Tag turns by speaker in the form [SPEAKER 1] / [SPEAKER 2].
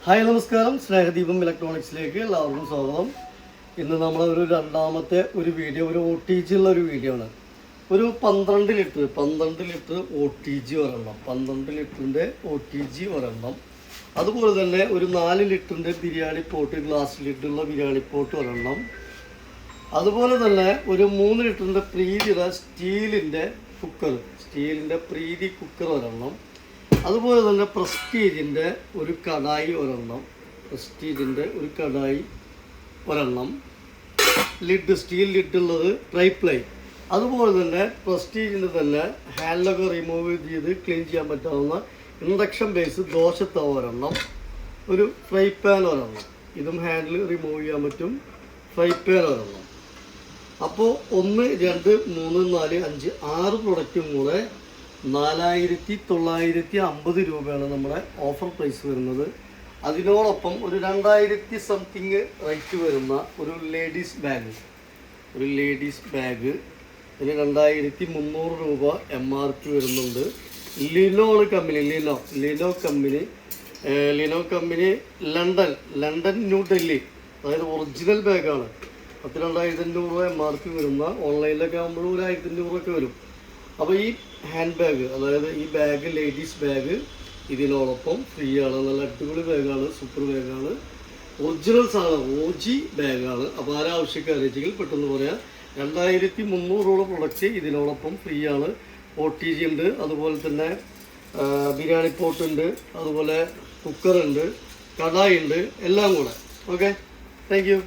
[SPEAKER 1] Hi നമസ്കാരം, സ്നേഹദീപം ഇലക്ട്രോണിക്സിലേക്ക് എല്ലാവർക്കും സ്വാഗതം. ഇന്ന് നമ്മളൊരു രണ്ടാമത്തെ ഒരു വീഡിയോ, ഒരു OTG ഉള്ള ഒരു വീഡിയോ ആണ്. ഒരു 12 ലിറ്റർ OTG ഒരെണ്ണം, 12 ലിറ്ററിൻ്റെ OTG ഒരെണ്ണം. അതുപോലെ തന്നെ ഒരു 4 ലിറ്ററിൻ്റെ ബിരിയാണി പോട്ട്, ഗ്ലാസ് ലിഡുള്ള ബിരിയാണി പോട്ട് ഒരെണ്ണം. അതുപോലെ തന്നെ ഒരു 3 ലിറ്ററിൻ്റെ പ്രീതിയുടെ സ്റ്റീലിൻ്റെ പ്രീതി കുക്കർ ഒരെണ്ണം. അതുപോലെ തന്നെ പ്രസ്റ്റീജിൻ്റെ ഒരു കടായി ഒരെണ്ണം, ലിഡ് സ്റ്റീൽ ലിഡുള്ളത് ട്രൈപ്ലൈ. അതുപോലെ തന്നെ പ്രസ്റ്റീജിൻ്റെ തന്നെ ഹാൻഡിലൊക്കെ റിമൂവ് ചെയ്ത് ക്ലീൻ ചെയ്യാൻ പറ്റാവുന്ന ഇൻഡക്ഷൻ ബേസ് ദോശത്തവ ഒരെണ്ണം, ഒരു ഫ്രൈ പാൻ ഒരെണ്ണം, ഇതും ഹാൻഡിൽ റിമൂവ് ചെയ്യാൻ പറ്റും, ഫ്രൈ പാൻ ഒരെണ്ണം. അപ്പോൾ 1, 2, 3, 4, 5, 6 പ്രൊഡക്റ്റും കൂടെ 4950 രൂപയാണ് നമ്മുടെ ഓഫർ പ്രൈസ് വരുന്നത്. അതിനോടൊപ്പം ഒരു 2000 സംതിങ് റേറ്റ് വരുന്ന ഒരു ലേഡീസ് ബാഗ് ഇതിന് 2300 രൂപ MRP വരുന്നുണ്ട്. ലിനോ കമ്പനി ലണ്ടൻ ന്യൂഡൽഹി, അതായത് ഒറിജിനൽ ബാഗാണ്. 22,500 രൂപ MRP വരുന്ന, ഓൺലൈനിലൊക്കെ ആകുമ്പോൾ ഒരു 1500 ഒക്കെ വരും. അപ്പോൾ ഈ ഹാൻഡ് ബാഗ്, അതായത് ഈ ബാഗ്, ലേഡീസ് ബാഗ് ഇതിനോടൊപ്പം ഫ്രീ ആണ്. നല്ല അടിപൊളി ബാഗാണ്, സൂപ്പർ ബാഗാണ്, ഒറിജിനൽ സാധനം, OG ബാഗാണ്. അപ്പോൾ ആരാവശ്യക്കാരെങ്കിൽ പെട്ടെന്ന് പറയാം. 2300 പ്രൊഡക്റ്റ് ഇതിനോടൊപ്പം ഫ്രീ ആണ്. OTG ഉണ്ട്, അതുപോലെ തന്നെ ബിരിയാണി പോട്ടുണ്ട്, അതുപോലെ കുക്കറുണ്ട്, കടായി ഉണ്ട്, എല്ലാം കൂടെ. Okay, thank you.